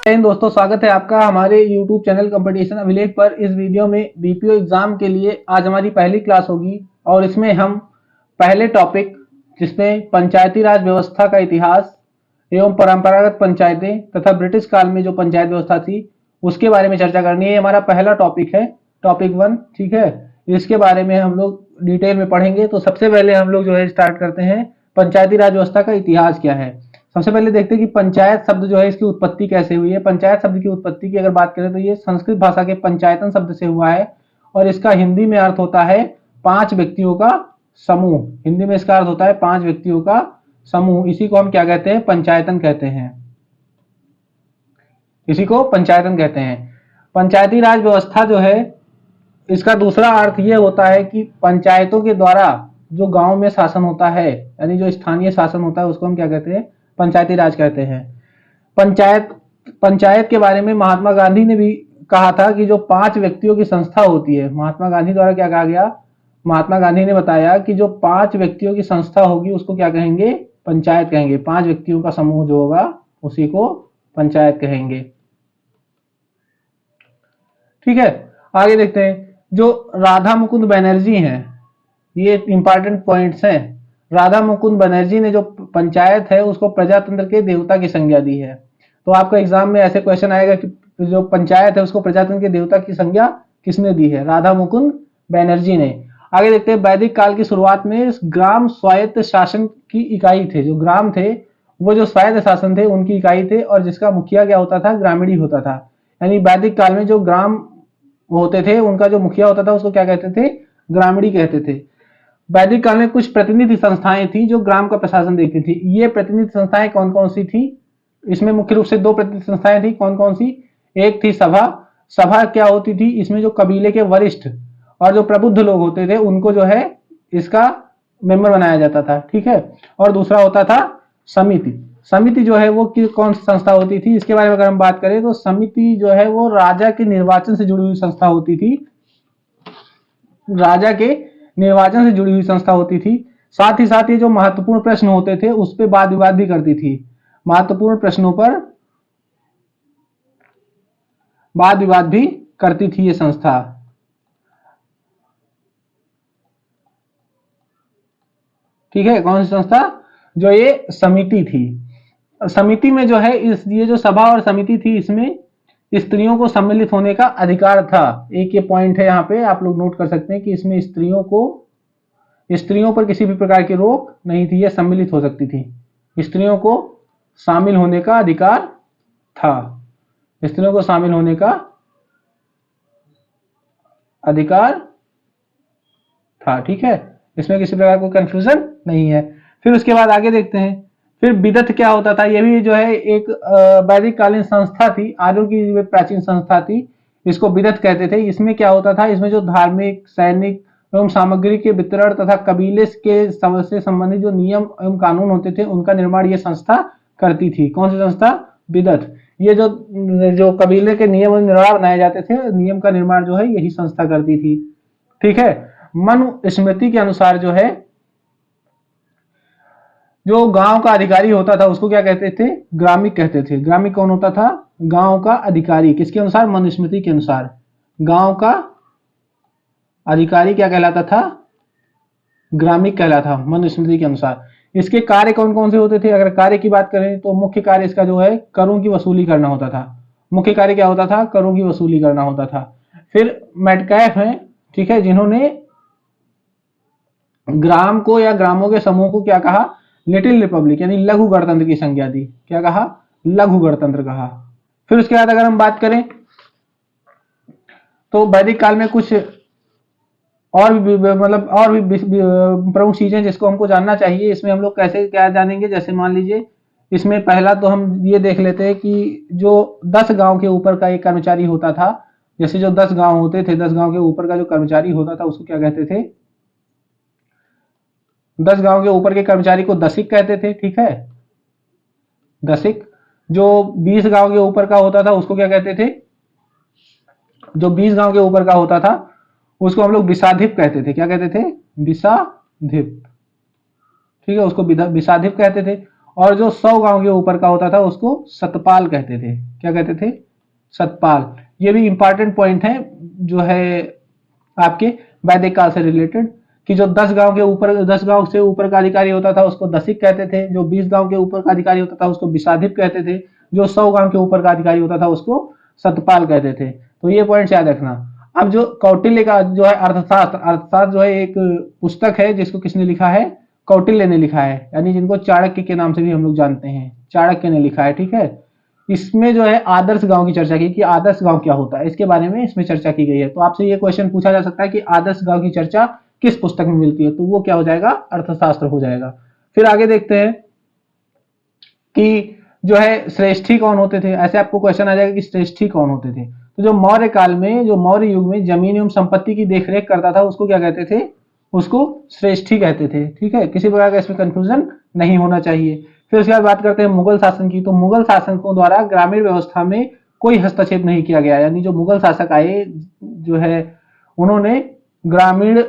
दोस्तों, स्वागत है आपका हमारे YouTube चैनल कंपटीशन अभिलेख पर। इस वीडियो में बीपीओ एग्जाम के लिए आज हमारी पहली क्लास होगी और इसमें हम पहले टॉपिक जिसमें पंचायती राज व्यवस्था का इतिहास एवं परंपरागत पंचायतें तथा ब्रिटिश काल में जो पंचायत व्यवस्था थी उसके बारे में चर्चा करनी है। हमारा पहला टॉपिक है टॉपिक 1, ठीक है। इसके बारे में हम लोग डिटेल में पढ़ेंगे। तो सबसे पहले हम लोग जो है स्टार्ट करते हैं, पंचायती राज व्यवस्था का इतिहास क्या है। सबसे पहले देखते हैं कि पंचायत शब्द जो है इसकी उत्पत्ति कैसे हुई है। पंचायत शब्द की उत्पत्ति की अगर बात करें तो ये संस्कृत भाषा के पंचायतन शब्द से हुआ है और इसका हिंदी में अर्थ होता है 5 व्यक्तियों का समूह। हिंदी में इसका अर्थ होता है 5 व्यक्तियों का समूह। इसी को हम क्या कहते हैं? पंचायतन कहते हैं। इसी को पंचायतन कहते हैं। पंचायती राज व्यवस्था जो है इसका दूसरा अर्थ ये होता है कि पंचायतों के द्वारा जो गांव में शासन होता है, यानी जो स्थानीय शासन होता है, उसको हम क्या कहते हैं? पंचायती राज कहते हैं। पंचायत के बारे में महात्मा गांधी ने भी कहा था कि जो 5 व्यक्तियों की संस्था होती है, महात्मा गांधी द्वारा क्या कहा गया? महात्मा गांधी ने बताया कि जो 5 व्यक्तियों की संस्था होगी उसको क्या कहेंगे? पंचायत कहेंगे। 5 व्यक्तियों का समूह जो होगा उसी को पंचायत कहेंगे, ठीक है। आगे देखते हैं, जो राधा मुकुंद बनर्जी हैं, ये इंपॉर्टेंट पॉइंट्स हैं। राधा मुकुंद बनर्जी ने जो पंचायत है उसको प्रजातंत्र के देवता की संज्ञा दी है। तो आपका एग्जाम में ऐसे क्वेश्चन आएगा कि जो पंचायत है उसको प्रजातंत्र के देवता की संज्ञा किसने दी है? राधा मुकुंद बनर्जी ने। आगे देखते हैं, वैदिक काल की शुरुआत में ग्राम स्वायत्त शासन की इकाई थे। जो ग्राम थे वो जो स्वायत्त शासन थे उनकी इकाई थे और जिसका मुखिया क्या होता था? ग्रामीणी होता था। यानी वैदिक काल में जो ग्राम होते थे उनका जो मुखिया होता था उसको क्या कहते थे? ग्रामीणी कहते थे। वैदिक काल में कुछ प्रतिनिधि संस्थाएं थी जो ग्राम का प्रशासन देखती थी। ये प्रतिनिधि संस्थाएं कौन कौन सी थी? इसमें मुख्य रूप से 2 प्रतिनिधि संस्थाएं थी। कौन कौन सी? एक थी सभा। सभा क्या होती थी? इसमें जो कबीले के वरिष्ठ और जो प्रबुद्ध लोग होते थे उनको जो है इसका मेंबर बनाया जाता था, ठीक है। और दूसरा होता था समिति। समिति जो है वो कौन सी संस्था होती थी? इसके बारे में अगर हम बात करें तो समिति जो है वो राजा के निर्वाचन से जुड़ी हुई संस्था होती थी। राजा के निर्वाचन से जुड़ी हुई संस्था होती थी। साथ ही साथ ये जो महत्वपूर्ण प्रश्न होते थे उस पर वाद विवाद भी करती थी। महत्वपूर्ण प्रश्नों पर वाद विवाद भी करती थी ये संस्था, ठीक है। कौन सी संस्था? जो ये समिति थी। समिति में जो है ये जो सभा और समिति थी इसमें स्त्रियों को सम्मिलित होने का अधिकार था। एक ये पॉइंट है यहाँ पे आप लोग नोट कर सकते हैं कि इसमें स्त्रियों पर किसी भी प्रकार की रोक नहीं थी, ये सम्मिलित हो सकती थी। स्त्रियों को शामिल होने का अधिकार था। स्त्रियों को शामिल होने का अधिकार था, ठीक है। इसमें किसी प्रकार कोई कंफ्यूजन नहीं है। फिर उसके बाद आगे देखते हैं, फिर विदत क्या होता था? ये भी जो है एक वैदिक कालीन संस्था थी, आर्यों की प्राचीन संस्था थी। इसको विदत कहते थे। इसमें क्या होता था? इसमें जो धार्मिक, सैनिक एवं सामग्री के वितरण तथा कबीले के से संबंधित जो नियम एवं कानून होते थे उनका निर्माण ये संस्था करती थी। कौन सी संस्था? विदत। ये जो कबीले के नियम और निर्णय बनाए जाते थे, नियम का निर्माण जो है यही संस्था करती थी, ठीक है। मनुस्मृति के अनुसार जो है जो गांव का अधिकारी होता था उसको क्या कहते थे? ग्रामिक कहते थे। ग्रामिक कौन होता था? गांव का अधिकारी। किसके अनुसार? मनुस्मृति के अनुसार। गांव का अधिकारी क्या कहलाता था? ग्रामिक कहलाता था मनुस्मृति के अनुसार। इसके कार्य कौन कौन से होते थे? अगर कार्य की बात करें तो मुख्य कार्य इसका जो है करों की वसूली करना होता था। मुख्य कार्य क्या होता था? करों की वसूली करना होता था। फिर मेटकैफ है, ठीक है, जिन्होंने ग्राम को या ग्रामों के समूह को क्या कहा? लिटिल रिपब्लिक यानी लघु गणतंत्र की संज्ञा दी। क्या कहा? लघु गणतंत्र कहा। फिर उसके बाद अगर हम बात करें तो वैदिक काल में कुछ और भी प्रमुख चीजें जिसको हमको जानना चाहिए। इसमें हम लोग कैसे क्या जानेंगे? जैसे मान लीजिए इसमें पहला तो हम ये देख लेते हैं कि जो 10 गांव के ऊपर का एक कर्मचारी होता था, जैसे जो 10 गांव होते थे, 10 गांव के ऊपर का जो कर्मचारी होता था उसको क्या कहते थे? 10 गांव के ऊपर के कर्मचारी को दसिक कहते थे, ठीक है, दसिक। जो 20 गांव के ऊपर का होता था उसको क्या कहते थे? जो 20 गांव के ऊपर का होता था उसको हम लोग विसाधिप कहते थे। क्या कहते थे? विसाधिप, ठीक है, उसको विसाधिप कहते थे। और जो 100 गांव के ऊपर का होता था उसको सतपाल कहते थे। क्या कहते थे? सतपाल। ये भी इंपॉर्टेंट पॉइंट है जो है आपके वैदिक काल से रिलेटेड, कि जो 10 गांव के ऊपर, 10 गांव से ऊपर का अधिकारी होता था उसको दसिक कहते थे, जो 20 गांव के ऊपर का अधिकारी होता था उसको विसाधिप कहते थे, जो 100 गांव के ऊपर का अधिकारी होता था उसको सतपाल कहते थे। तो ये पॉइंट याद रखना। अब जो कौटिल्य का जो है अर्थशास्त्र, अर्थशास्त्र जो है एक पुस्तक है जिसको किसने लिखा है? कौटिल्य ने लिखा है, यानी जिनको चाणक्य के नाम से भी हम लोग जानते हैं, चाणक्य ने लिखा है, ठीक है। इसमें जो है आदर्श गांव की चर्चा की कि आदर्श गांव क्या होता है, इसके बारे में इसमें चर्चा की गई है। तो आपसे ये क्वेश्चन पूछा जा सकता है कि आदर्श गांव की चर्चा किस पुस्तक में मिलती है, तो वो क्या हो जाएगा? अर्थशास्त्र हो जाएगा। फिर आगे देखते हैं कि जो है श्रेष्ठी कौन होते थे। ऐसे आपको क्वेश्चन आ जाएगा कि श्रेष्ठी कौन होते थे। तो जो मौर्य काल में, जो मौर्य युग में जमीन एवं संपत्ति की देखरेख करता था उसको क्या कहते थे? उसको श्रेष्ठी कहते थे, ठीक है। किसी प्रकार का इसमें कंफ्यूजन नहीं होना चाहिए। फिर उसके बाद बात करते हैं मुगल शासन की। तो मुगल शासकों द्वारा ग्रामीण व्यवस्था में कोई हस्तक्षेप नहीं किया गया, यानी जो मुगल शासक आए जो है उन्होंने ग्रामीण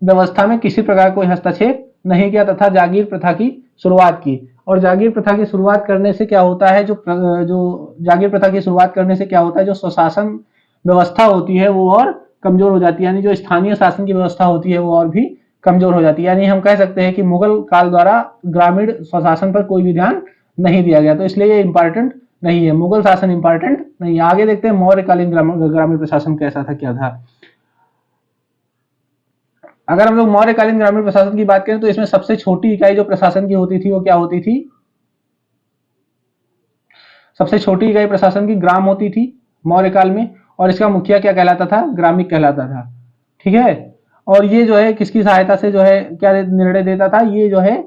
व्यवस्था में किसी प्रकार कोई हस्तक्षेप नहीं किया तथा जागीर प्रथा की शुरुआत की। और जागीर प्रथा की शुरुआत करने से क्या होता है? जो जागीर प्रथा की शुरुआत करने से क्या होता है? जो स्वशासन व्यवस्था होती है वो और कमजोर हो जाती है, यानी जो स्थानीय शासन की व्यवस्था होती है वो और भी कमजोर हो जाती है। यानी हम कह सकते हैं कि मुगल काल द्वारा ग्रामीण स्वशासन पर कोई भी ध्यान नहीं दिया गया, तो इसलिए ये इंपॉर्टेंट नहीं है, मुगल शासन इंपॉर्टेंट नहीं है। आगे देखते हैं मौर्यकालीन ग्रामीण प्रशासन कैसा था, क्या था। अगर हम लोग मौर्यकालीन ग्रामीण प्रशासन की बात करें तो इसमें सबसे छोटी इकाई जो प्रशासन की होती थी वो क्या होती थी? सबसे छोटी इकाई प्रशासन की ग्राम होती थी मौर्य काल में, और इसका मुखिया क्या कहलाता था? ग्रामिक कहलाता था, ठीक है। और ये जो है किसकी सहायता से जो है क्या निर्णय देता था? ये जो है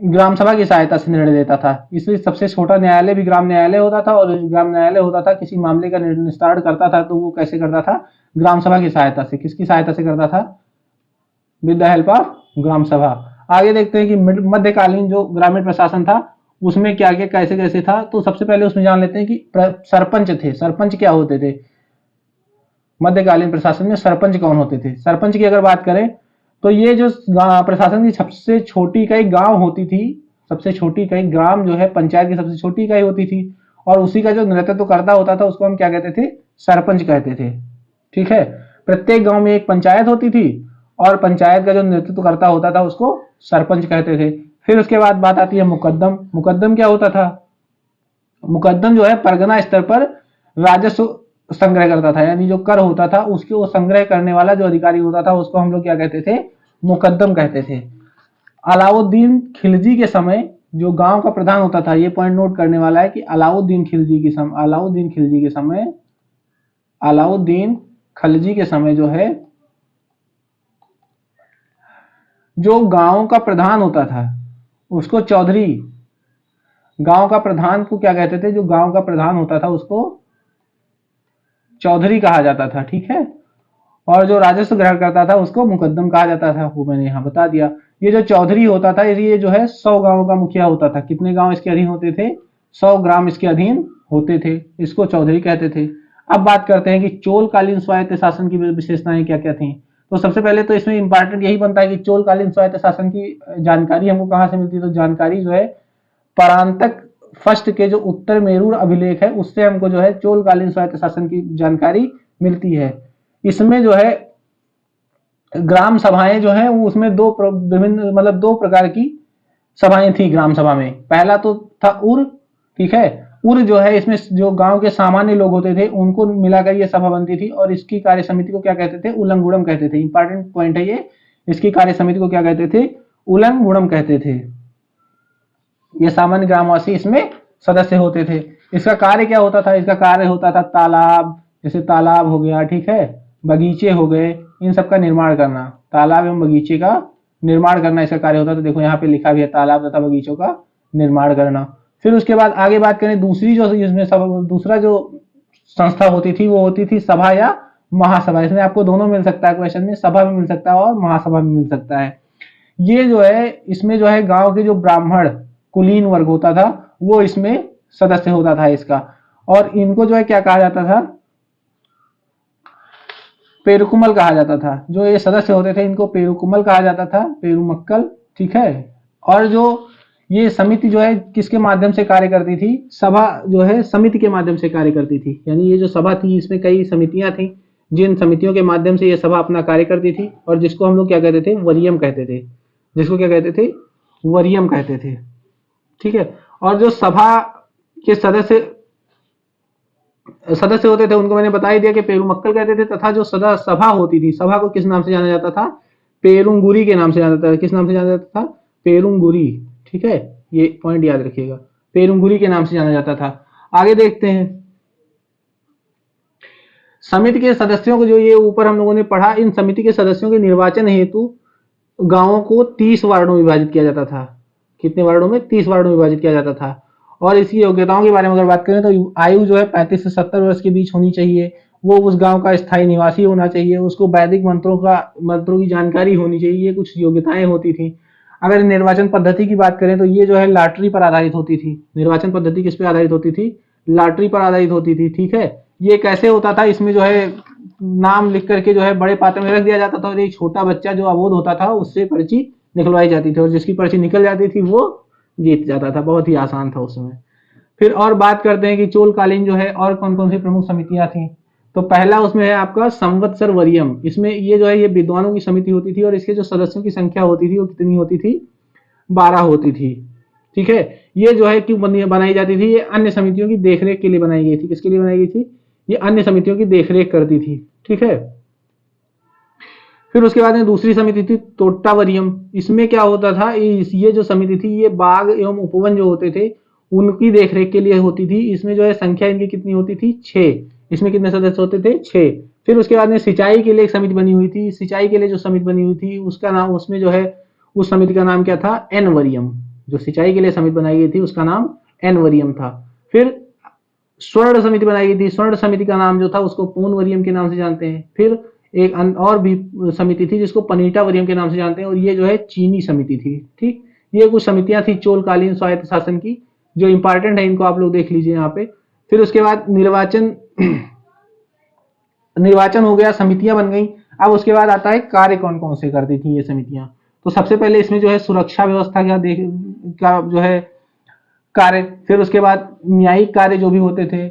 ग्राम सभा की सहायता से निर्णय देता था। इसलिए सबसे छोटा न्यायालय भी ग्राम न्यायालय होता था, और ग्राम न्यायालय होता था किसी मामले का निस्तारण करता था तो वो कैसे करता था? ग्राम सभा की सहायता से। किसकी सहायता से करता था? With the help of gram सभा। आगे देखते हैं कि मध्यकालीन जो ग्रामीण प्रशासन था उसमें क्या क्या कैसे कैसे था। तो सबसे पहले उसमें जान लेते हैं कि सरपंच थे। सरपंच क्या होते थे? मध्यकालीन प्रशासन में सरपंच कौन होते थे? सरपंच की अगर बात करें तो ये जो प्रशासन की सबसे छोटी इकाई गांव होती थी, सबसे छोटी इकाई ग्राम जो है पंचायत की सबसे छोटी इकाई होती थी, और उसी का जो नेतृत्व करता होता था उसको हम क्या कहते थे? सरपंच कहते थे, ठीक है। प्रत्येक गांव में एक पंचायत होती थी और पंचायत का जो नेतृत्व करता होता था उसको सरपंच कहते थे। फिर उसके बाद बात आती है मुकद्दम। मुकद्दम क्या होता था? मुकद्दम जो है परगना स्तर पर राजस्व संग्रह करता था, यानी जो कर होता था उसके वो संग्रह करने वाला जो अधिकारी होता था उसको हम लोग क्या कहते थे? मुकद्दम कहते थे। अलाउद्दीन खिलजी के समय जो गांव का प्रधान होता था, ये पॉइंट नोट करने वाला है कि अलाउद्दीन खिलजी के समय अलाउद्दीन खिलजी के समय जो है जो गांव का प्रधान होता था उसको चौधरी, गांव का प्रधान को क्या कहते थे? जो गांव का प्रधान होता था उसको चौधरी कहा जाता था, ठीक है। और जो राजस्व ग्रहण करता था उसको मुकद्दम कहा जाता था, वो मैंने यहाँ बता दिया। ये जो चौधरी होता था ये जो है 100 गांवों का मुखिया होता था। कितने गांव इसके अधीन होते थे? 100 ग्राम इसके अधीन होते थे, इसको चौधरी कहते थे। अब बात करते हैं कि चोलकालीन स्वायत्त शासन की विशेषताएं क्या क्या थी। तो सबसे पहले तो इसमें इंपॉर्टेंट यही बनता है कि चोलकालीन स्वायत्त शासन की जानकारी हमको कहाँ से मिलती है? तो जानकारी जो है परांतक फर्स्ट के जो उत्तर मेरूर अभिलेख है उससे हमको जो है चोलकालीन स्वायत्त शासन की जानकारी मिलती है। इसमें जो है ग्राम सभाएं जो है वो उसमें विभिन्न मतलब दो प्रकार की सभाएं थी ग्राम सभा में। पहला तो था उर, ठीक है। उर जो है इसमें जो गांव के सामान्य लोग होते थे उनको मिलाकर ये सभा बनती थी, और इसकी कार्य समिति को क्या कहते थे? उलंगुड़म कहते थे। इंपॉर्टेंट पॉइंट है ये, इसकी कार्य समिति को क्या कहते थे? उलंगुड़म कहते थे। ये सामान्य ग्रामवासी इसमें सदस्य होते थे। इसका कार्य क्या होता था? इसका कार्य होता था तालाब, जैसे तालाब हो गया, ठीक है, बगीचे हो गए, इन सब का निर्माण करना। तालाब एवं बगीचे का निर्माण करना इसका कार्य होता था। देखो यहाँ पे लिखा भी है तालाब तथा बगीचों का निर्माण करना। फिर उसके बाद आगे बात करें दूसरी जो इसमें दूसरा जो संस्था होती थी वो होती थी सभा या महासभा। इसमें आपको दोनों मिल सकता है क्वेश्चन में, सभा भी मिल सकता है और महासभा भी मिल सकता है। ये जो है इसमें जो है गांव के जो ब्राह्मण कुलीन वर्ग होता था वो इसमें सदस्य होता था इसका, और इनको जो है क्या कहा जाता था? पेरुकुमल कहा जाता था। जो ये सदस्य होते थे इनको पेरुकुमल कहा जाता था, पेरुमक्कल, ठीक है। और जो ये समिति जो है किसके माध्यम से कार्य करती थी, सभा जो है समिति के माध्यम से कार्य करती थी। यानी ये जो सभा थी इसमें कई समितियां थी, जिन समितियों के माध्यम से ये सभा अपना कार्य करती थी, और जिसको हम लोग क्या कहते थे, वरीयम कहते थे। जिसको क्या कहते थे, वरीयम कहते थे। ठीक है। और जो सभा के सदस्य सदस्य होते थे उनको मैंने बता ही दिया कि पेरुमक्कल कहते थे, तथा जो सदा सभा होती थी, सभा को किस नाम से जाना जाता था, पेरुंगुरी के नाम से जाना जाता था। किस नाम से जाना जाता था, पेरुंगुरी। ठीक है, ये पॉइंट याद रखिएगा, पेरुंगुरी के नाम से जाना जाता था। आगे देखते हैं समिति के सदस्यों को, जो ये ऊपर हम लोगों ने पढ़ा, इन समिति के सदस्यों के निर्वाचन हेतु गांवों को 30 वार्डों में विभाजित किया जाता था। कितने वार्डों में, 30 वार्डों में विभाजित किया जाता था। और इसकी योग्यताओं के बारे में अगर बात करें तो आयु जो है 35 से 70 वर्ष के बीच होनी चाहिए, वो उस गांव का स्थायी निवासी होना चाहिए, उसको वैदिक मंत्रों की जानकारी होनी चाहिए, ये कुछ योग्यताएं होती थी। अगर निर्वाचन पद्धति की बात करें तो ये जो है लॉटरी पर आधारित होती थी। निर्वाचन पद्धति किस पर आधारित होती थी, लॉटरी पर आधारित होती थी। ठीक है, ये कैसे होता था, इसमें जो है नाम लिख करके जो है बड़े पात्र में रख दिया जाता था, और एक छोटा बच्चा जो अबोध होता था उससे पर्ची निकलवाई जाती थी, और जिसकी पर्ची निकल जाती थी वो जीत जाता था। बहुत ही आसान था उस समय। फिर और बात करते हैं कि चोलकालीन जो है और कौन कौन सी प्रमुख समितियां थी। तो पहला उसमें है आपका संवत्सर वरीयम। इसमें ये जो है ये विद्वानों की समिति होती थी, और इसके जो सदस्यों की संख्या होती थी वो कितनी होती थी, 12 होती थी। ठीक है, ये जो है क्यों बनाई जाती थी, ये अन्य समितियों की देखरेख के लिए बनाई गई थी। किसके लिए बनाई गई थी, ये अन्य समितियों की देखरेख करती थी। ठीक है, फिर उसके बाद में दूसरी समिति थी तोट्टावरियम। इसमें क्या होता था, ये जो समिति थी ये बाग एवं उपवन जो होते थे उनकी देखरेख के लिए होती थी। इसमें जो है संख्या इनकी कितनी होती थी, 6। इसमें कितने सदस्य होते थे, 6। फिर उसके बाद में सिंचाई के लिए एक समिति बनी हुई थी। सिंचाई के लिए जो समिति बनी हुई थी उसका नाम, उसमें जो है उस समिति का नाम क्या था, एनवरियम। जो सिंचाई के लिए समिति बनाई गई थी उसका नाम एनवरियम था। फिर स्वर्ण समिति बनाई गई थी। स्वर्ण समिति का नाम जो था उसको पूर्णवरियम के नाम से जानते हैं। फिर एक और भी समिति थी जिसको पनीटावरियम के नाम से जानते हैं, और ये जो है चीनी समिति थी। ठीक, ये कुछ समितियां थी चोलकालीन स्वायत्त शासन की, जो इंपॉर्टेंट है, इनको आप लोग देख लीजिए यहाँ पे। फिर उसके बाद निर्वाचन हो गया, समितियां बन गई। अब उसके बाद आता है कार्य कौन कौन से करती थी ये समितियां। तो सबसे पहले इसमें जो है सुरक्षा व्यवस्था का जो है कार्य, फिर उसके बाद न्यायिक कार्य जो भी होते थे।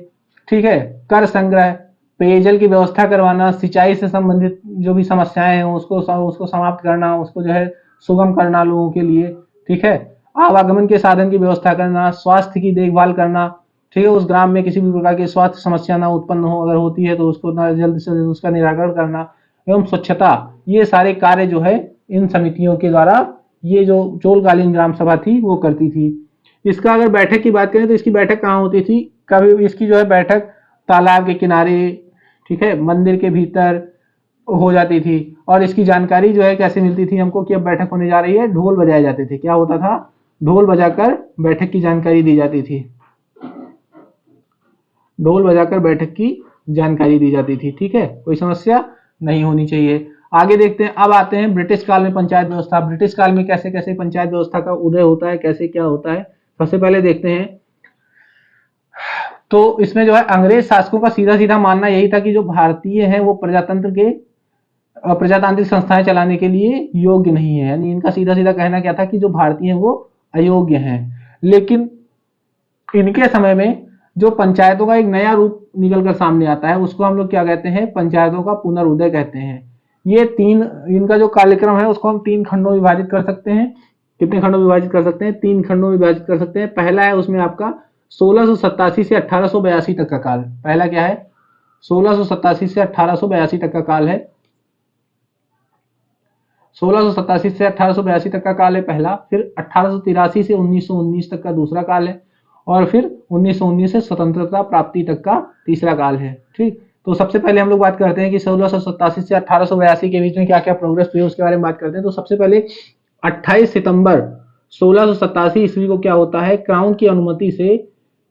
ठीक है, कर संग्रह, पेयजल की व्यवस्था करवाना, सिंचाई से संबंधित जो भी समस्याएं हैं उसको समाप्त करना, उसको जो है सुगम करना लोगों के लिए। ठीक है, आवागमन के साधन की व्यवस्था करना, स्वास्थ्य की देखभाल करना। ठीक है, उस ग्राम में किसी भी प्रकार की स्वास्थ्य समस्या ना उत्पन्न हो, अगर होती है तो उसको जल्द से जल्द उसका निराकरण करना, एवं स्वच्छता। ये सारे कार्य जो है इन समितियों के द्वारा ये जो चोलकालीन ग्राम सभा थी वो करती थी। इसका अगर बैठक की बात करें तो इसकी बैठक कहाँ होती थी, कभी इसकी जो है बैठक तालाब के किनारे, ठीक है, मंदिर के भीतर हो जाती थी। और इसकी जानकारी जो है कैसे मिलती थी हमको कि अब बैठक होने जा रही है, ढोल बजाए जाते थे। क्या होता था, ढोल बजाकर बैठक की जानकारी दी जाती थी। ढोल बजाकर बैठक की जानकारी दी जाती थी। ठीक है, कोई समस्या नहीं होनी चाहिए। आगे देखते हैं, अब आते हैं ब्रिटिश काल में पंचायत व्यवस्था। ब्रिटिश काल में कैसे कैसे पंचायत व्यवस्था का उदय होता है, कैसे क्या होता है, सबसे पहले देखते हैं। तो इसमें जो है अंग्रेज शासकों का सीधा सीधा मानना यही था कि जो भारतीय हैं वो प्रजातांत्रिक संस्थाएं चलाने के लिए योग्य नहीं है। यानी इनका सीधा सीधा कहना क्या था कि जो भारतीय हैं वो अयोग्य हैं। लेकिन इनके समय में जो पंचायतों का एक नया रूप निकलकर सामने आता है उसको हम लोग क्या कहते हैं, पंचायतों का पुनरुदय कहते हैं। ये इनका जो कार्यक्रम है उसको हम 3 खंडों में विभाजित कर सकते हैं। कितने खंडों में विभाजित कर सकते हैं, 3 खंडों में विभाजित कर सकते हैं। पहला है उसमें आपका 1687 से 1882 तक का काल। पहला क्या है, 1687 से 1882 तक का काल है। 1687 से 1882 तक का काल है पहला। फिर 1883 से 1919 तक का दूसरा काल है, और फिर 1919 से स्वतंत्रता प्राप्ति तक का तीसरा काल है। ठीक, तो सबसे पहले हम लोग बात करते हैं कि 1687 से 1882 के बीच में क्या क्या प्रोग्रेस हुई उसके बारे में बात करते हैं। तो सबसे पहले 28 सितंबर 1687 ईस्वी को क्या होता है, क्राउन की अनुमति से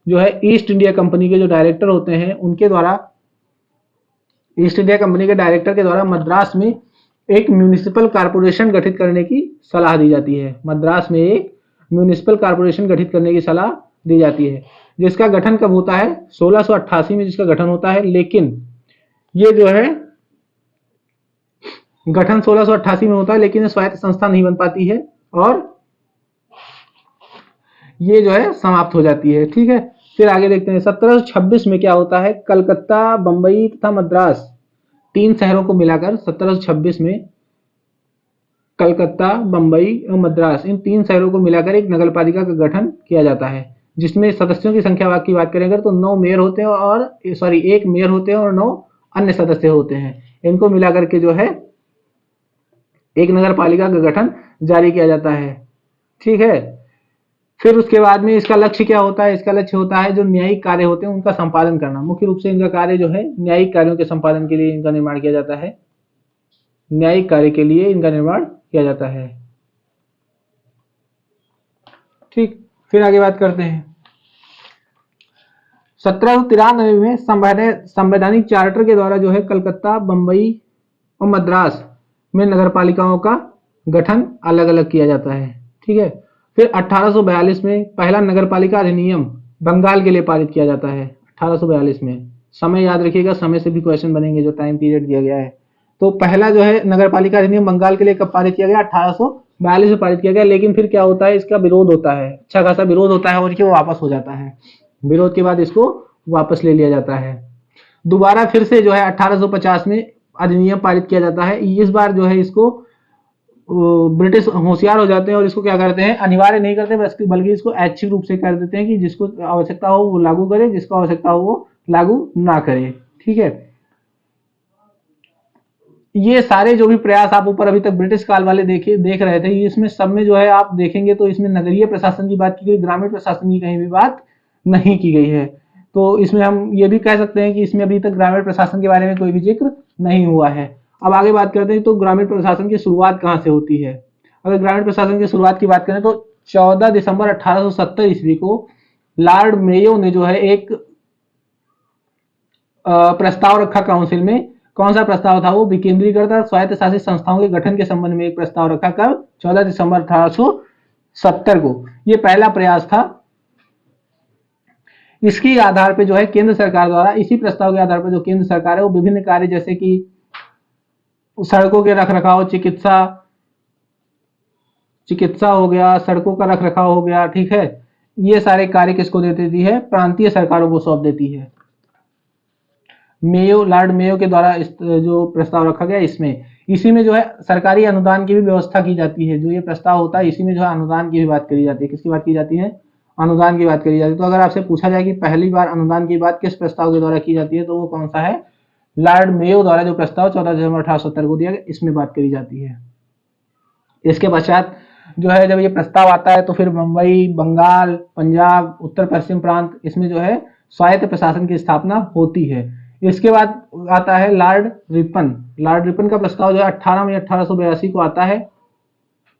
जो है ईस्ट इंडिया कंपनी के जो डायरेक्टर होते हैं उनके द्वारा, ईस्ट इंडिया कंपनी के डायरेक्टर के द्वारा मद्रास में एक म्यूनिसिपल कारपोरेशन गठित करने की सलाह दी जाती है। मद्रास में एक म्यूनिसिपल कारपोरेशन गठित करने की सलाह दी जाती है, जिसका गठन कब होता है, 1688 में जिसका गठन होता है। लेकिन ये जो है गठन 1688 में होता है, लेकिन स्वायत्त संस्था नहीं बन पाती है। और ये जो है समाप्त हो जाती है। ठीक है, फिर आगे देखते हैं 1726 में क्या होता है। कलकत्ता, बंबई तथा मद्रास, तीन शहरों को मिलाकर 1726 में कलकत्ता, बंबई और मद्रास, इन तीन शहरों को मिलाकर एक नगर पालिका का गठन किया जाता है, जिसमें सदस्यों की संख्या की बात करें अगर तो 9 मेयर होते हैं और एक मेयर होते हैं और 9 अन्य सदस्य होते हैं। इनको मिलाकर के जो है एक नगर पालिका का गठन जारी किया जाता है। ठीक है, फिर उसके बाद में इसका लक्ष्य क्या होता है। इसका लक्ष्य होता है जो न्यायिक कार्य होते हैं उनका संपादन करना। मुख्य रूप से इनका कार्य जो है न्यायिक कार्यों के संपादन के लिए इनका निर्माण किया जाता है। न्यायिक कार्य के लिए इनका निर्माण किया जाता है। ठीक, फिर आगे बात करते हैं 1793 में संवैधानिक चार्टर के द्वारा जो है कलकत्ता, बंबई और मद्रास में नगर पालिकाओं का गठन अलग अलग किया जाता है। ठीक है, फिर 1842 में पहला नगर पालिका अधिनियम बंगाल के लिए पारित किया जाता है। 1842 में, समय याद रखिएगा, समय से भी क्वेश्चन बनेंगे जो टाइम पीरियड दिया गया है। तो पहला जो है नगर पालिका अधिनियम बंगाल के लिए कब पारित किया गया, 1842 में पारित किया गया। लेकिन फिर क्या होता है, इसका विरोध होता है, अच्छा खासा विरोध होता है और वो वापस हो जाता है। विरोध के बाद इसको वापस ले लिया जाता है। दोबारा फिर से जो है 1850 में अधिनियम पारित किया जाता है। इस बार जो है इसको ब्रिटिश होशियार हो जाते हैं और इसको क्या करते हैं, अनिवार्य नहीं करते बल्कि इसको ऐच्छिक रूप से कर देते हैं कि जिसको आवश्यकता हो वो लागू करे, जिसको आवश्यकता हो वो लागू ना करे। ठीक है, ये सारे जो भी प्रयास आप ऊपर अभी तक ब्रिटिश काल वाले देख रहे थे, इसमें सब में जो है आप देखेंगे तो इसमें नगरीय प्रशासन की बात की गई, ग्रामीण प्रशासन की कहीं भी बात नहीं की गई है। तो इसमें हम ये भी कह सकते हैं कि इसमें अभी तक ग्रामीण प्रशासन के बारे में कोई भी जिक्र नहीं हुआ है। अब आगे बात करते हैं तो ग्रामीण प्रशासन की शुरुआत कहाँ से होती है। अगर ग्रामीण प्रशासन की शुरुआत की बात करें तो 14 दिसंबर 1870 ईस्वी को लॉर्ड मेयो ने जो है एक प्रस्ताव रखा काउंसिल में। कौन सा प्रस्ताव था वो, विकेंद्रीकृत और स्वायत्त शासित संस्थाओं के गठन के संबंध में एक प्रस्ताव रखा। कब, 14 दिसंबर 1870 को। ये पहला प्रयास था। इसके आधार पर जो है केंद्र सरकार द्वारा, इसी प्रस्ताव के आधार पर जो केंद्र सरकार है वो विभिन्न कार्य जैसे कि सड़कों के रखरखाव, चिकित्सा हो गया, सड़कों का रखरखाव हो गया, ठीक है, ये सारे कार्य किसको दे देती है, प्रांतीय सरकारों को सौंप देती है। मेयो, लॉर्ड मेयो के द्वारा जो प्रस्ताव रखा गया इसमें, इसी में जो है सरकारी अनुदान की भी व्यवस्था की जाती है। जो ये प्रस्ताव होता है इसी में जो है अनुदान की भी बात करी जाती है। किसकी बात की जाती है, अनुदान की बात करी जाती है। तो अगर आपसे पूछा जाए कि पहली बार अनुदान की बात किस प्रस्ताव के द्वारा की जाती है तो वो कौन सा है, लॉर्ड मेयो द्वारा जो प्रस्ताव 14 दिसंबर 1870 को दिया गया, इसमें बात करी जाती है। इसके पश्चात जो है जब ये प्रस्ताव आता है तो फिर मुंबई, बंगाल, पंजाब, उत्तर पश्चिम प्रांत, इसमें जो है स्वायत्त प्रशासन की स्थापना होती है। इसके बाद आता है लॉर्ड रिपन। लॉर्ड रिपन का प्रस्ताव जो है 18 मई 1882 को आता है।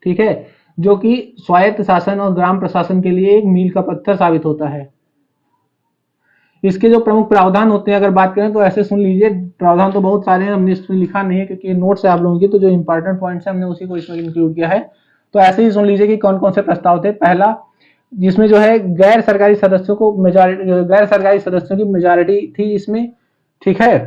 ठीक है, जो कि स्वायत्त शासन और ग्राम प्रशासन के लिए एक मील का पत्थर साबित होता है। इसके जो प्रमुख प्रावधान होते हैं अगर बात करें तो ऐसे सुन लीजिए, प्रावधान तो बहुत सारे हैं, हमने इसमें लिखा नहीं है क्योंकि नोट्स है आप लोगों की, तो जो इंपॉर्टेंट पॉइंट्स है हमने उसी को इसमें इंक्लूड किया है। तो ऐसे ही सुन लीजिए कि कौन कौन से प्रस्ताव थे। पहला, जिसमें जो है गैर सरकारी सदस्यों की मेजॉरिटी थी इसमें। ठीक है,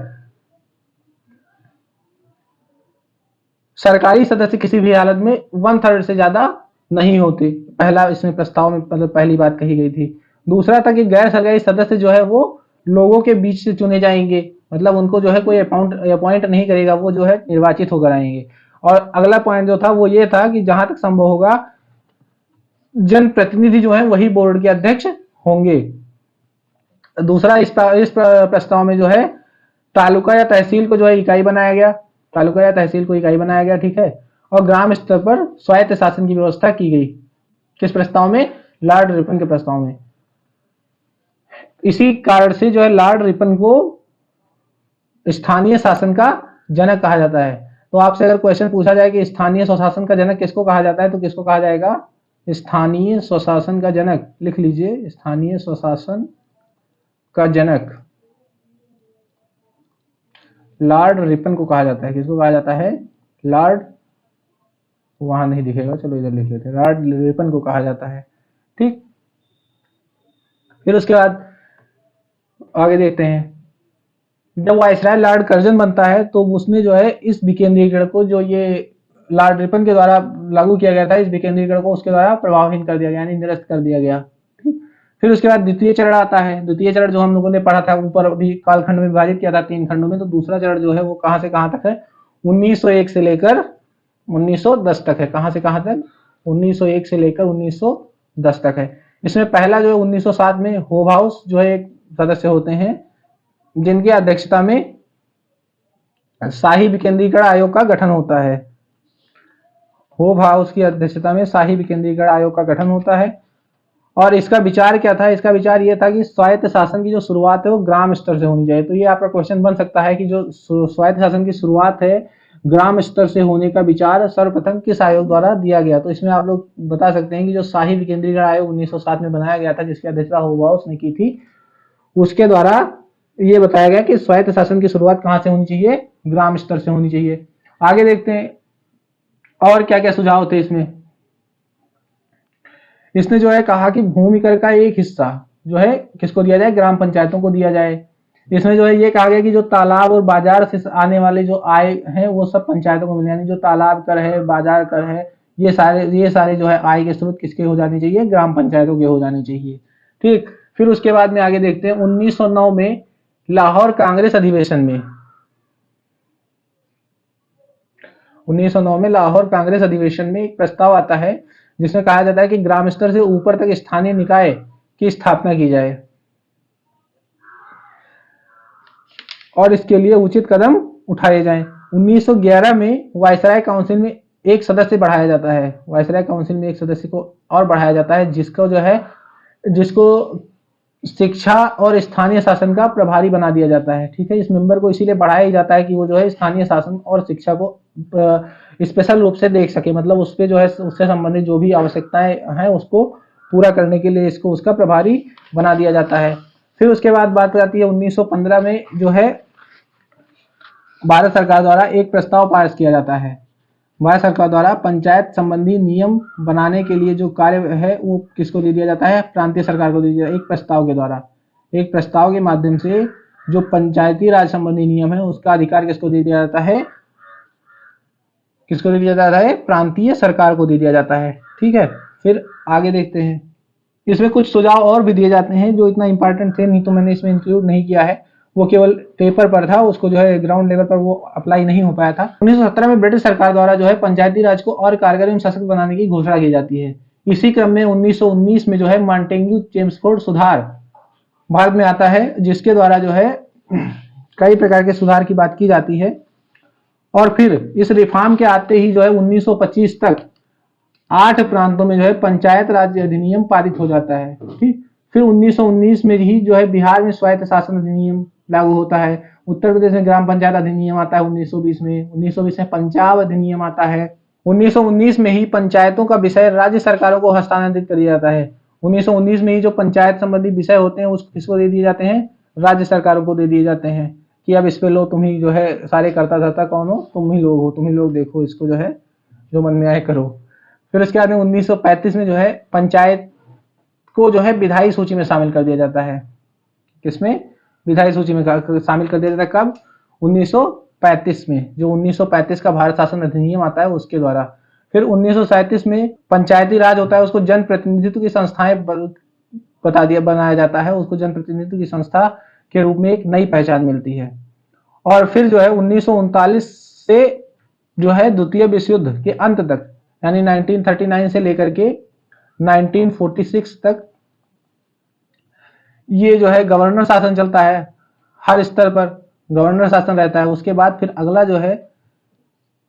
सरकारी सदस्य किसी भी हालत में 1/3 से ज्यादा नहीं होते, पहला इसमें प्रस्ताव में मतलब पहली बात कही गई थी। दूसरा था कि गैर सरकारी सदस्य जो है वो लोगों के बीच से चुने जाएंगे, मतलब उनको जो है कोई अपॉइंट नहीं करेगा, वो जो है निर्वाचित होकर आएंगे। और अगला पॉइंट जो था वो ये था कि जहां तक संभव होगा जनप्रतिनिधि जो है वही बोर्ड के अध्यक्ष होंगे। दूसरा, इस प्रस्ताव में जो है तालुका या तहसील को जो है इकाई बनाया गया, तालुका या तहसील को इकाई बनाया गया। ठीक है, और ग्राम स्तर पर स्वायत्त शासन की व्यवस्था की गई। किस प्रस्ताव में, लॉर्ड रिपन के प्रस्ताव में। इसी कारण से जो है लॉर्ड रिपन को स्थानीय शासन का जनक कहा जाता है। तो आपसे अगर क्वेश्चन पूछा जाए कि स्थानीय स्वशासन का जनक किसको कहा जाता है तो किसको कहा जाएगा, स्थानीय स्वशासन का जनक, लिख लीजिए, स्थानीय स्वशासन का जनक लॉर्ड रिपन को कहा जाता है। किसको कहा जाता है, लॉर्ड, वहां नहीं दिखेगा, चलो इधर लिख लेते हैं, लॉर्ड रिपन को कहा जाता है। ठीक, फिर उसके बाद आगे देखते हैं, जब वायसराय लॉर्ड कर्जन बनता है तो उसने जो है इस विकेंद्रीकरण को, जो ये लॉर्ड रिपन के द्वारा लागू किया गया था, इस विकेंद्रीकरण को उसके द्वारा प्रभावहीन कर दिया गया, यानी निरस्त कर दिया गया। फिर उसके बाद द्वितीय चरण आता है। द्वितीय चरण जो हम लोगों ने पढ़ा था, ऊपर अभी कालखंड में विभाजित किया था 3 खंडों में, तो दूसरा चरण जो है वो कहां से कहां तक है, 1901 से लेकर 1910 तक है। कहां से कहां तक, 1901 से लेकर 1910 तक है। इसमें पहला जो है 1907 में होब हाउस जो है एक सदस्य होते हैं, जिनकी अध्यक्षता में शाही विकेंद्रीकरण आयोग का गठन होता है। होब हाउस की अध्यक्षता में शाही विकेंद्रीकरण आयोग का गठन होता है। और इसका विचार क्या था, इसका विचार ये था कि स्वायत्त शासन की जो शुरुआत है वो ग्राम स्तर से होनी चाहिए। तो ये आपका क्वेश्चन बन सकता है कि जो स्वायत्त शासन की शुरुआत है ग्राम स्तर से होने का विचार सर्वप्रथम किस आयोग द्वारा दिया गया। तो इसमें आप लोग बता सकते हैं कि जो शाही विकेंद्रीकरण आयोग 1907 में बनाया गया था, जिसकी अध्यक्षता होब हाउस ने की थी, उसके द्वारा ये बताया गया कि स्वायत्त शासन की शुरुआत कहां से होनी चाहिए, ग्राम स्तर से होनी चाहिए। आगे देखते हैं और क्या क्या सुझाव थे इसमें। इसने जो है कहा कि भूमि कर का एक हिस्सा जो है किसको दिया जाए, ग्राम पंचायतों को दिया जाए। इसमें जो है ये कहा गया कि जो तालाब और बाजार से आने वाले जो आय हैं वो सब पंचायतों को मिले, यानी जो तालाब कर है, बाजार कर है, ये सारे जो है आय के स्रोत किसके हो जाने चाहिए, ग्राम पंचायतों के हो जाने चाहिए। ठीक, फिर उसके बाद में आगे देखते हैं 1909 में लाहौर कांग्रेस अधिवेशन में, 1909 में लाहौर कांग्रेस अधिवेशन में एक प्रस्ताव आता है जिसमें कहा जाता है कि ग्राम स्तर से ऊपर तक स्थानीय निकाय की स्थापना की जाए और इसके लिए उचित कदम उठाए जाएं। 1911 में वायसराय काउंसिल में एक सदस्य बढ़ाया जाता है, वायसराय काउंसिल में एक सदस्य को और बढ़ाया जाता है, जिसको शिक्षा और स्थानीय शासन का प्रभारी बना दिया जाता है। ठीक है, इस मेंबर को इसीलिए बढ़ाया जाता है कि वो जो है स्थानीय शासन और शिक्षा को स्पेशल रूप से देख सके, मतलब उस पे जो है उससे संबंधित जो भी आवश्यकताएं हैं उसको पूरा करने के लिए इसको उसका प्रभारी बना दिया जाता है। फिर उसके बाद बात आती है 1915 में जो है भारत सरकार द्वारा एक प्रस्ताव पास किया जाता है। भारत सरकार द्वारा पंचायत संबंधी नियम बनाने के लिए जो कार्य है वो किसको दे दिया जाता है, प्रांतीय सरकार को दे दिया जाता है। एक प्रस्ताव के द्वारा, एक प्रस्ताव के माध्यम से जो पंचायती राज संबंधी नियम है उसका अधिकार किसको दे दिया जाता है, किसको दे दिया जाता है, प्रांतीय सरकार को दे दिया जाता है। ठीक है, फिर आगे देखते हैं। इसमें कुछ सुझाव और भी दिए जाते हैं जो इतना इंपॉर्टेंट थे, नहीं तो मैंने इसमें इंक्लूड नहीं किया है, वो केवल पेपर पर था, उसको जो है ग्राउंड लेवल पर वो अप्लाई नहीं हो पाया था। 1917 में ब्रिटिश सरकार द्वारा जो है पंचायती राज को और कारगर एवं सशक्त बनाने की घोषणा की जाती है। इसी क्रम में 1919 में जो है मॉन्टेग्यू चेम्सफोर्ड सुधार भारत में आता है, जिसके द्वारा जो है कई प्रकार के सुधार की बात की जाती है। और फिर इस रिफॉर्म के आते ही जो है 1925 तक 8 प्रांतों में जो है पंचायत राज अधिनियम पारित हो जाता है। ठीक, फिर 1919 में ही जो है बिहार में स्वायत्त शासन अधिनियम लागू होता है। उत्तर प्रदेश में ग्राम पंचायत अधिनियम आता है 1920 में। 1920 में पंचायत अधिनियम आता है। 1919 में ही पंचायतों का विषय राज्य सरकारों को हस्तांतरित कर दिया जाता है। 1919 में ही जो पंचायत संबंधी विषय होते हैं उस किसको दे दिए जाते हैं, राज्य सरकारों को दे दिए जाते हैं कि अब इस पे लो, तुम ही जो है सारे करता धरता कौन हो, तुम ही लोग हो, तुम ही लोग देखो इसको, जो है जो मन में आए करो। फिर उसके बाद में 1935 में जो है पंचायत को जो है विधायी सूची में शामिल कर दिया जाता है। किसमें, विधायी सूची में शामिल कर दिया जाता है। कब, 1935 में, जो 1935 का भारत शासन अधिनियम आता है उसके द्वारा। फिर 1937 में पंचायती राज होता है, उसको जन प्रतिनिधित्व की संस्थाएं बनाया जाता है, उसको जन प्रतिनिधित्व की संस्था के रूप में एक नई पहचान मिलती है। और फिर जो है 1939 से जो है द्वितीय विश्व युद्ध के अंत तक, यानी 1939 से लेकर के 1946 तक ये जो है गवर्नर शासन चलता है, हर स्तर पर गवर्नर शासन रहता है। उसके बाद फिर अगला जो है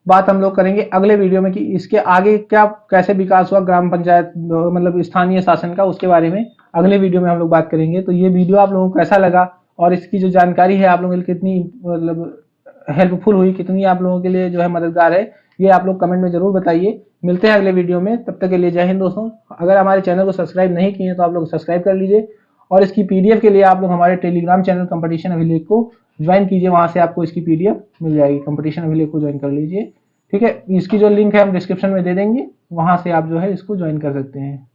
बात हम लोग करेंगे अगले वीडियो में कि इसके आगे क्या कैसे विकास हुआ ग्राम पंचायत मतलब स्थानीय शासन का, उसके बारे में अगले वीडियो में हम लोग बात करेंगे। तो ये वीडियो आप लोगों को कैसा लगा और इसकी जो जानकारी है आप लोगों के लिए कितनी मतलब हेल्पफुल हुई, कितनी आप लोगों के लिए जो है मददगार है, ये आप लोग कमेंट में जरूर बताइए। मिलते हैं अगले वीडियो में, तब तक के लिए जय हिंद दोस्तों। अगर हमारे चैनल को सब्सक्राइब नहीं किए तो आप लोग सब्सक्राइब कर लीजिए और इसकी पीडीएफ के लिए आप लोग हमारे टेलीग्राम चैनल कंपटीशन अभिलेख को ज्वाइन कीजिए, वहां से आपको इसकी पीडीएफ मिल जाएगी। कंपटीशन अभिलेख को ज्वाइन कर लीजिए, ठीक है। इसकी जो लिंक है हम डिस्क्रिप्शन में दे देंगे, वहां से आप जो है इसको ज्वाइन कर सकते हैं।